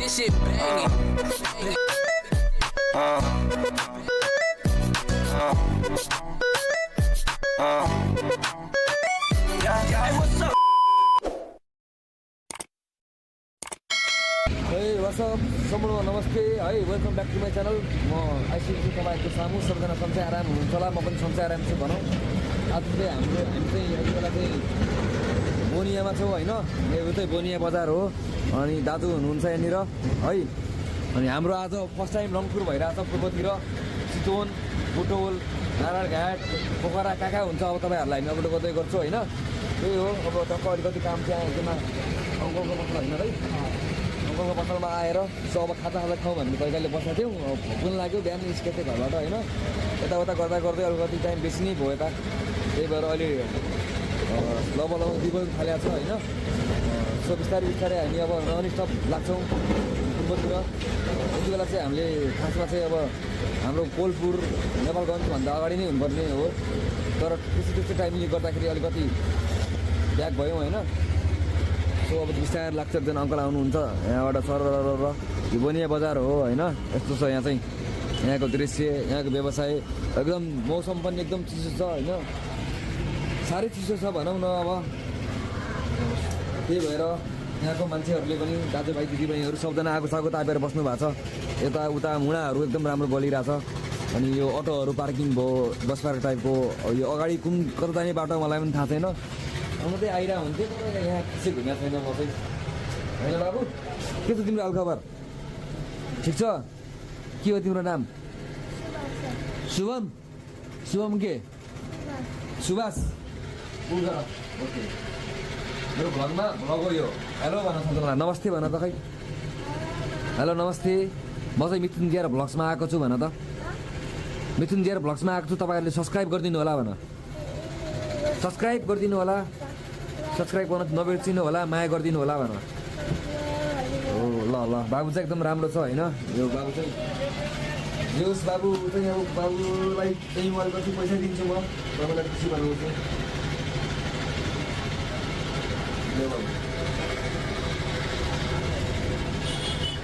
this shit banging. Hey, what's up? Hey, what's up? Someone namaste. Hi, welcome back to my channel. म आइसिएछु तपाईहरुको सामु सबजना सन्चै आराम हुनुहुन्छ होला म पनि सन्चै आराम छु भनौं आज चाहिँ हामी चाहिँ यति बेला चाहिँ बोनियामा छौं हैन यो उतै बोनिया बजार हो अनि दाजु हुनुहुन्छ यहाँनिर है अनि हाम्रो आज फर्स्ट टाइम रङपुर भइराछ पूर्वतिर चितवन बुटोल नारायणघाट पोखरा काका हुन्छ अब तपाईहरुलाई हामी अपलोड गर्दै गर्छु हैन त्यही हो अब टक्क अलिकति काम चाहिँ आएकोमा अङ्कलको मतलब हैन है अङ्कलको पसलमा आएर सो अब खाता खाउँ भन्ने तरिकाले बसेको थियौँ भुक्न लाग्यो बिहान निस्केको थिएँ घरबाट होइन यताउता गर्दा गर्दै अलिकति टाइम बेसी नै भयो यता त्यही भएर अहिले लब दिबो थालेको छ होइन सो बिस्तारै बिस्तारै हामी अब नन स्टप लाग्छौँ पूर्वतिर यति बेला चाहिँ हामीले खासमा चाहिँ अब हाम्रो कोलपुर नेपालगञ्जभन्दा अगाडि नै हुनुपर्ने हो तर त्यस्तो टाइमले गर्दाखेरि अलिकति ब्याक भयौँ होइन सो अब बिस्तारै लाग्छ एकजना अङ्कल आउनुहुन्छ यहाँबाट सर यो बोनिया बजार हो होइन यस्तो छ यहाँ चाहिँ यहाँको दृश्य यहाँको व्यवसाय एकदम मौसम पनि एकदम चिसो छ होइन साह्रै चिसो छ भनौँ न अब त्यही भएर यहाँको मान्छेहरूले पनि दाजुभाइ दिदीबहिनीहरू सबजना आगो सागो तापेर बस्नु भएको छ यता उता मुढाहरू एकदम राम्रो बलिरहेछ अनि यो अटोहरू पार्किङ भयो बस पार्क टाइपको यो अगाडि कुन कता जाने बाटो मलाई पनि थाहा छैन म चाहिँ आइरहेको हुन्थेँ तर यहाँ त्यसै घुमेको छैन म चाहिँ होइन बाबु के छ तिम्रो हालखबर ठिक छ के हो तिम्रो नाम शुभम शुभम के सुभाष ओके मेरो भ्लगमा भ्लग हो यो हेलो भन सक्दैन नमस्ते भन त खै हेलो नमस्ते म चाहिँ मिथुन दिएर भ्लग्समा आएको छु भन त मिथुन दिएर भ्लग्समा आएको छु तपाईँहरूले सब्सक्राइब गरिदिनु होला भन सब्सक्राइब गरिदिनु होला सब्सक्राइब गर्न नबिर्सिनु होला माया गरिदिनु होला भन हो ल ल बाबु चाहिँ एकदम राम्रो छ होइन यो बाबु चाहिँ जोस् बाबु चाहिँ अब बाबुलाई चाहिँ म अलिकति पैसा दिन्छु म बाबुलाई खुसी बनाउँछु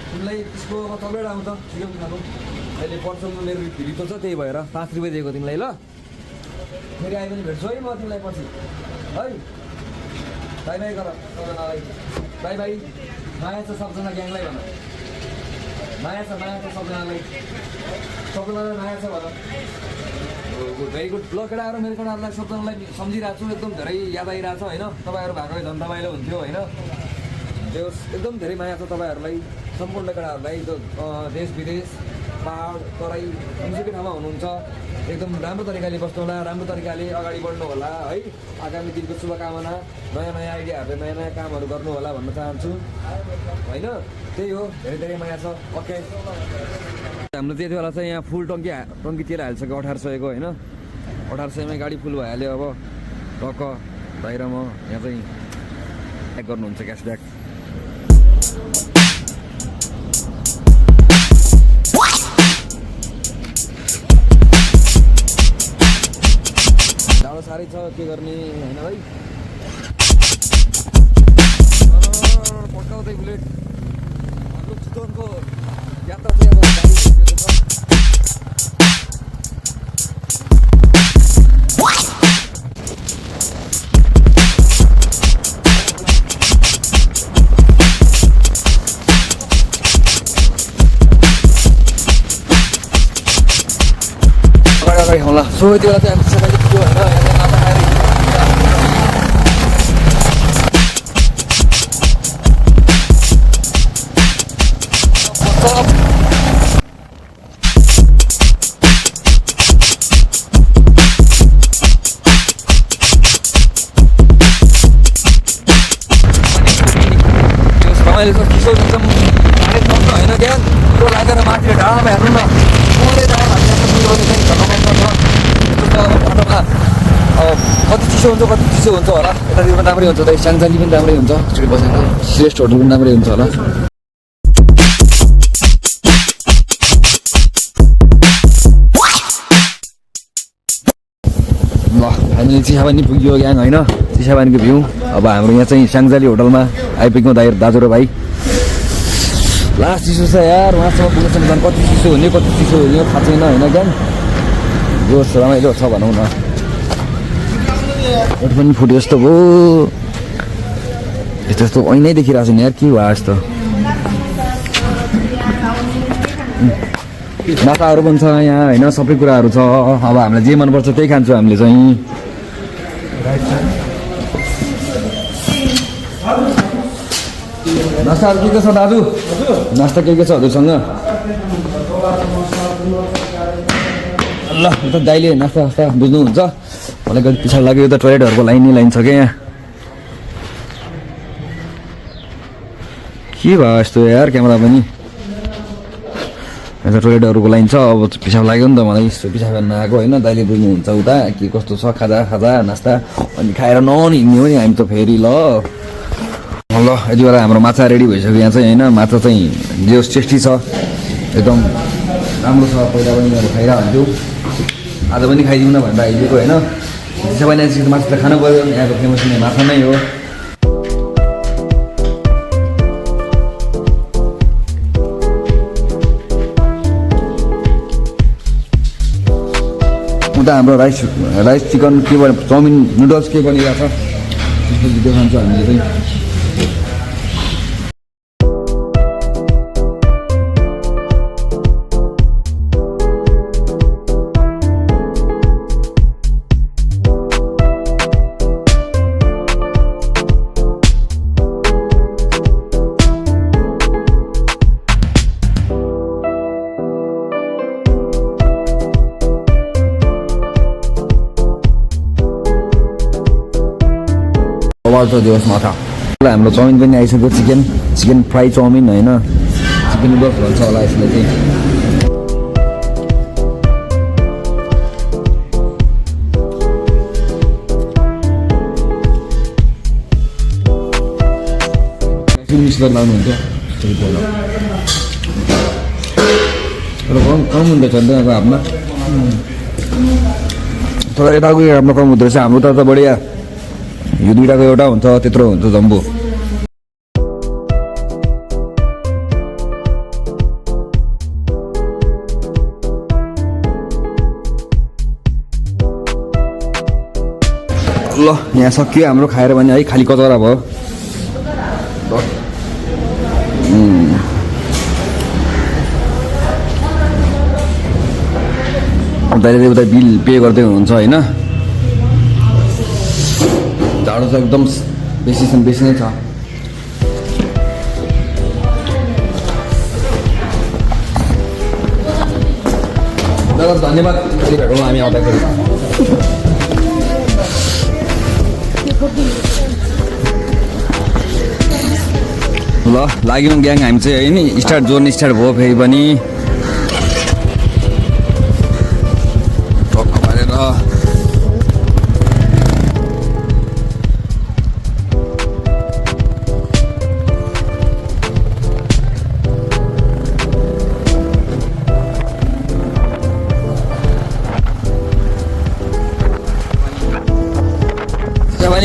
तिमीलाई त्यसको अब तलबाट आउँछ चिकन खानु अहिले पर्समा मेरो रितो छ त्यही भएर 5 रुपियाँ दिएको तिमीलाई ल फेरि आयो भने भेट्छु है म तिमीलाई पछि है बाई बाई गर सबजनालाई बाई बाई माया छ सबजना ग्याङलाई भन माया छ सबजनालाई माया छ भन भेरी गुड ल केटाहरू मेरो केटाहरूलाई सबजनालाई सम्झिरहेको छु एकदम धेरै याद आइरहेको छ होइन तपाईँहरू भएको झन् रमाइलो हुन्थ्यो होइन त्यो एकदम धेरै माया छ तपाईँहरूलाई सम्पूर्ण केटाहरूलाई देश विदेश पहाड तराई जुनसुकै ठाउँमा हुनुहुन्छ एकदम राम्रो तरिकाले बस्नु होला राम्रो तरिकाले अगाडि बढ्नु होला है आगामी दिनको शुभकामना नयाँ नयाँ आइडियाहरूले नयाँ नयाँ कामहरू गर्नु होला भन्न चाहन्छु होइन त्यही हो धेरै धेरै माया छ ओके हाम्रो त्यति बेला चाहिँ यहाँ फुल टङ्कीतिर हालिसक्यो 1800 को होइन 1800 मै गाडी फुल भइहाल्यो अब टक्क बाहिर म यहाँ चाहिँ ब्याक गर्नुहुन्छ क्यासब्याक डाँडो साह्रै छ के गर्ने होइन है पड्काउँदै बुलेट हाम्रो चितवनको यात्रा चाहिँ अब गाडी अगाडि होला सो यति बेला चाहिँ हामी सबैले पुग्यो होइन मैले त चिसो एकदम होइन क्या त्यो लागेर माथि ढाडामा हेर्नु न कति चिसो हुन्छ होला यतातिर पनि राम्रै हुन्छ त स्याङजाली पनि राम्रै हुन्छ बसेर श्रेष्ठ होटल पनि राम्रै हुन्छ होला ल हामीले चिसापानी पुग्यो ग्याङ होइन चिसापानीको भ्यू अब हाम्रो यहाँ चाहिँ स्याङजाली होटलमा आइपुग्यौँ दाजु र भाइ लास्ट चिसो छ यार उहाँसम्म पुग्नसम्म झन् कति चिसो हुने कति चिसो हुने थाहा छैन होइन ज्ञान जोस रमाइलो छ भनौँ न एउटा पनि फुट्यो जस्तो भयो यस्तो यस्तो ऐनै देखिरहेको छु नि यार के भयो यस्तो नाताहरू पनि छ यहाँ होइन सबै कुराहरू छ अब हामीलाई जे मनपर्छ त्यही खान्छौँ हामीले चाहिँ नास्ताहरू के छ दाजु नास्ता के छ हजुरसँग ल त दाइले नास्ता सास्ता बुझ्नुहुन्छ मलाई कति पछाडि लाग्यो यो त टोइलेटहरूको लाइन छ क्या यहाँ के भयो यस्तो यार क्यामेरा पनि यता टोइलेटहरूको लाइन छ अब पिसाब लाग्यो नि त मलाई यस्तो पिसाब गर्न आएको होइन दाइले बुझ्नुहुन्छ उता के कस्तो छ खाजा नास्ता अनि खाएर नहिँड्ने हो नि हामी त फेरि ल यति बेला हाम्रो माछा रेडी भइसक्यो यहाँ चाहिँ होइन माछा चाहिँ जे होस् टेस्टी छ एकदम राम्रो छ पहिला पनि अब खाइरहन्थ्यो आज पनि खाइदिउँ न भनेर आइदिएको होइन सबै मान्छे माछा त खानु पऱ्यो यहाँको फेमस हुने माछा नै हो उता हाम्रो राइस चिकन के भयो चाउमिन नुडल्स के बनिरहेको छ त्यसको भिडियो खान्छौँ हामीले चाहिँ छ दिवस माछा हाम्रो चाउमिन पनि आइसक्यो चिकन फ्राई चाउमिन होइन चिकन नुडल्स भन्छ होला यसलाई चाहिँ मिक्स गरेर लाउनुहुन्छ कम हुँदैछ नि त अब हातमा तर यताको हाम्रो कम हुँदो रहेछ हाम्रो त बढिया यो दुइटाको एउटा हुन्छ त्यत्रो हुन्छ जम्बो ल यहाँ सकियो हाम्रो खाएर भने है खाली कचरा भयो दाइले उता बिल पे गर्दै हुनुहुन्छ होइन जाडो चाहिँ एकदम बेसी नै छ दादा धन्यवाद भेटौँ हामी आउँदाखेरि ल लाग्यौँ ग्याङ हामी चाहिँ होइन स्टार्ट भयो फेरि पनि टक्क पारेर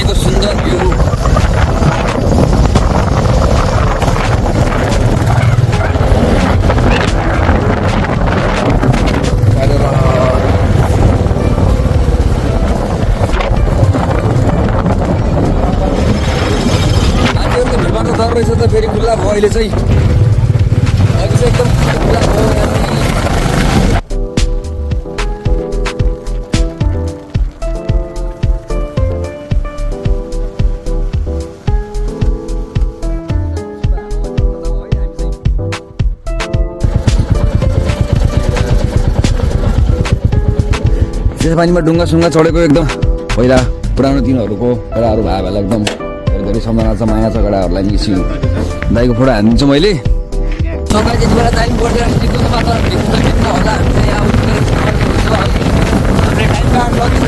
को सुन्दर भ्यू मान्छेहरूको भिडबाट डर रहेछ त फेरि खुल्ला भयो अहिले चाहिँ अघि चाहिँ एकदम खुल्ला भयो त्यसै पानीमा डुङ्गा चढेको एकदम पहिला पुरानो दिनहरूको केटाहरू भाइहरूलाई एकदम धेरै सम्झना छ माया छ केटाहरूलाई मिसिङ दाइको फोटो हानिदिन्छु मैले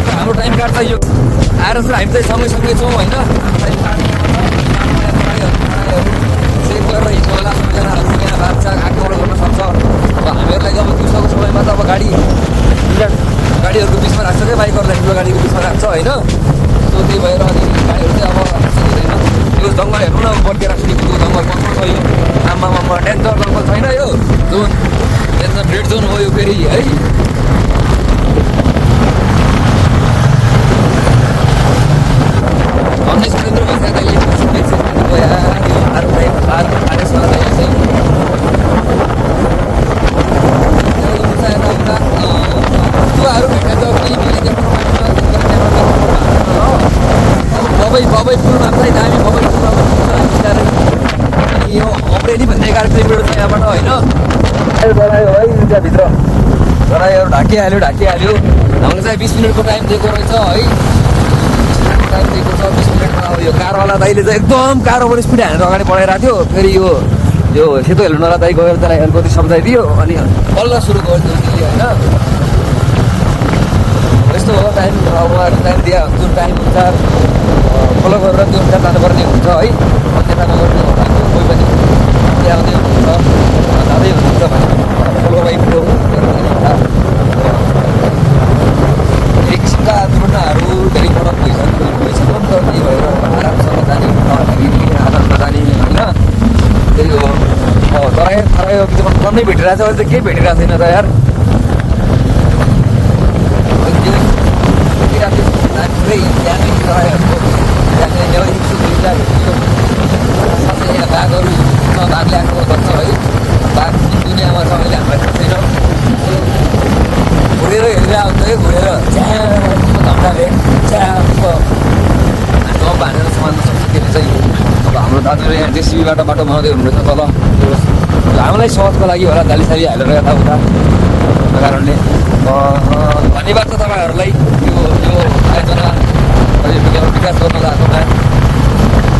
हाम्रो टाइम कार्ड छ यो आएर चाहिँ हामी चाहिँ सँगै छौँ होइन चेक गरेर हिँड्नु होला सबैजनाहरू यहाँ बाँच्छ आक्रमण गर्न सक्छ अब हामीहरूलाई अब दिउँसोको समयमा त अब गाडीहरूको बिचमा राख्छ क्या बाइकहरूलाई ठुलो गाडीको बिचमा राख्छ होइन सो त्यही भएर अनि गाडीहरू चाहिँ अब हुँदैन यो जङ्गल हेर्नु न बर्केर राख्छ त्यो जङ्गल कस्तो छ यो आम्मामा डेन्जर जङ्गल यो फेरि है बबई पुलमा चाहिँ दामी बबई पुलमा यो अमरेली भन्ने 11 किलोमिटर छ यहाँबाट होइन बढायो है त्यहाँभित्र बढायोहरू ढाकिहाल्यो हामीले चाहिँ 20 मिनटको टाइम दिएको रहेछ है टाइम दिएको छ 20 मिनटमा अब यो कारवाला दाइले चाहिँ एकदम कार ओभर स्पिड हानेर अगाडि बढाइरहेको थियो फेरि यो सेतो हेर्नुलाई दाइ गएर त्यसलाई अलिकति सम्झाइदियो अनि बल्ल सुरु गरिदियो होइन यस्तो हो टाइम अब टाइम दिए जुन टाइम अनुसार फलो गरेर त्यो अनुसार जानुपर्ने हुन्छ है अन्यथा नगर्ने हो भने कोही पनि आउँदै हुनुहुन्छ जाँदै हुनुहुन्छ भने फलो बाई फलो एक किसिमका दुर्घटनाहरू धेरै फरक भइसक्यो नि भएर आरामसँग जाने आधारमा जाने होइन त्यही हो तर यो कमै भेटिरहेको छ अहिले त केही भेटिरहेको छैन त यार बाघहरू बाघ ल्याएको गर्छ है बाघ दुनियाँमा छ अहिले हामीलाई थाहा छैन घुरेर हेरिरहेको हुन्छ है घुरेर धम्काले हातमा भानेर समाल्न सक्छ त्यसले चाहिँ अब हाम्रो दाजुले यहाँ जेसिबीबाट बाटो बनाउँदै हुनुहुन्छ तल हामीलाई सहजको लागि होला जालीसाली हालेर यताउता कारणले धन्यवाद छ तपाईँहरूलाई यो आयोजना विकास गर्न लाग्नुमा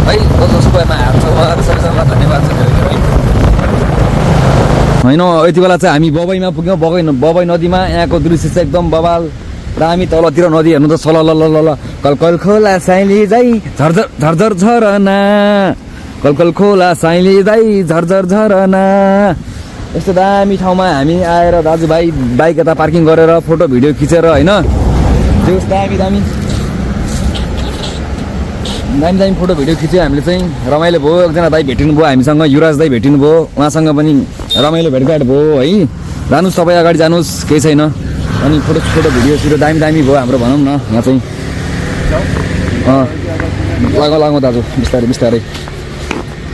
है जसको भएमा हाल्छ उहाँहरू सबैसँग धन्यवाद छ होइन यति बेला चाहिँ हामी बबईमा पुग्यौँ बबई नदीमा यहाँको दृश्य चाहिँ एकदम बबाल र हामी तलतिर नदी हेर्नु त सल ल कलकल खोला साइली जाइ झरझर झरझर झरना कलकल खोला साइली जाइ झरझर झरना यस्तो दामी ठाउँमा हामी आएर दाजुभाइ बाइक यता पार्किङ गरेर फोटो भिडियो खिचेर होइन त्यो दामी दामी फोटो भिडियो खिच्यो हामीले चाहिँ रमाइलो भयो एकजना दाइ भेटिनु भयो हामीसँग युवराज दाइ भेटिनु भयो उहाँसँग पनि रमाइलो भेटघाट भयो है जानुहोस् तपाईँ अगाडि जानुहोस् केही छैन अनि फोटो भिडियो दामी भयो हाम्रो भनौँ न यहाँ चाहिँ लगाउँ दाजु बिस्तारै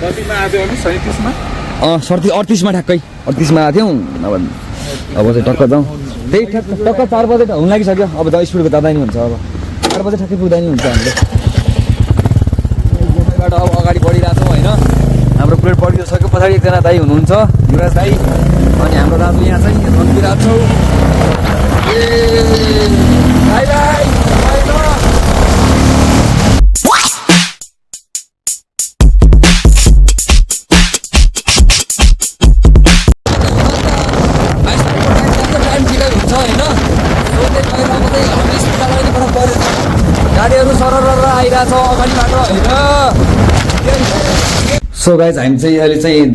38मा ठ्याक्कै 38मा आएको थियौँ अब चाहिँ टक्क जाउँ त्यही टक्क 4 बजे हुन लागिसक्यो अब त स्पिडको जाँदा नि हुन्छ अब 4 बजे ठ्याक्कै पुग्दा नि हुन्छ हामीले अब अगाडि बढिरहेको छौँ होइन हाम्रो प्लेट बढिसक्यो पछाडि एकजना दाइ हुनुहुन्छ युवराज दाइ अनि हाम्रो दाजु यहाँ चाहिँ रन्किरहेको छौँ गाडीहरू सरर आइरहेछ अगाडिबाट होइन सो गाइज हामी चाहिँ अहिले चाहिँ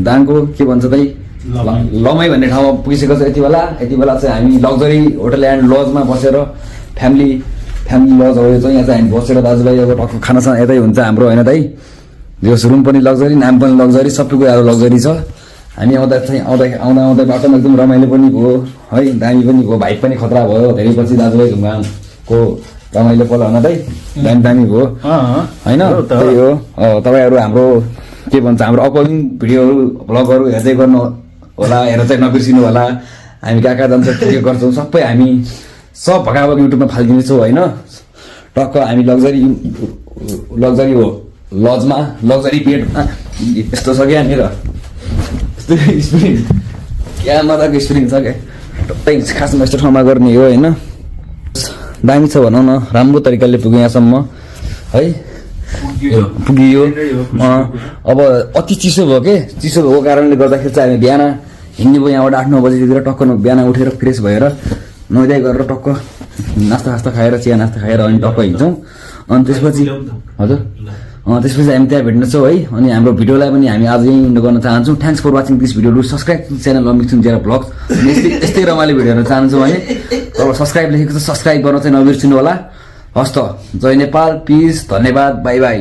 दाङको के भन्छ दाइ लमाई भन्ने ठाउँमा पुगिसकेको छ यति बेला चाहिँ हामी लग्जरी होटल एन्ड लजमा बसेर फ्यामिली लज हो यो चाहिँ यहाँ चाहिँ हामी बसेर दाजुभाइ अब टक्क खानासाना यतै हुन्छ हाम्रो होइन दाइ यो रुम पनि लग्जरी नाम पनि लग्जरी सबै कुराहरू लग्जरी छ हामी आउँदा बाटोमा एकदम रमाइलो पनि भयो है दामी पनि भयो भाइब पनि खतरा भयो धेरै पछि दाजुभाइ घुमघामको रमाइलो पल हुन दाइ दामी भयो होइन त्यही हो तपाईँहरू हाम्रो के भन्छ हाम्रो अपकमिङ भिडियोहरू भ्लगहरू हेर्दै गर्नु होला हेरेर चाहिँ नबिर्सिनु होला हामी कहाँ जान्छ के गर्छौँ सबै हामी सब भगाभग युट्युबमा फालिदिनेछौँ होइन टक्क हामी लग्जरी हो लजमा लग्जरी बेडमा यस्तो छ क्या यहाँनिर स्प्रिङ क्या मजाको स्प्रिङ छ क्या टक्कै खासमा यस्तो ठाउँमा गर्ने हो होइन दामी छ भनौँ न राम्रो तरिकाले पुग्यो यहाँसम्म है पुगियो अब अति चिसो भयो के चिसो भएको कारणले गर्दाखेरि चाहिँ हामी बिहान हिँड्ने भयो यहाँबाट 8-9 बजीतिर टक्क बिहान उठेर फ्रेस भएर नुहाइ गरेर टक्क नास्ता खाएर चिया नास्ता खाएर अनि टक्क हिँड्छौँ अनि त्यसपछि हजुर त्यसपछि हामी त्यहाँ भेट्नेछौँ है अनि हाम्रो भिडियोलाई पनि हामी आज यहीँ गर्न चाहन्छौँ thanks for watching this video subscribe channel अमिक्सुन जेरा भ्लग्स यस्तै रमाइलो भिडियोहरू चाहन्छौँ भने अब सब्सक्राइब लेखेको छ सब्सक्राइब गर्न चाहिँ नबिर्सिनु होला हस्त जय नेपाल पिस धन्यवाद बाई बाई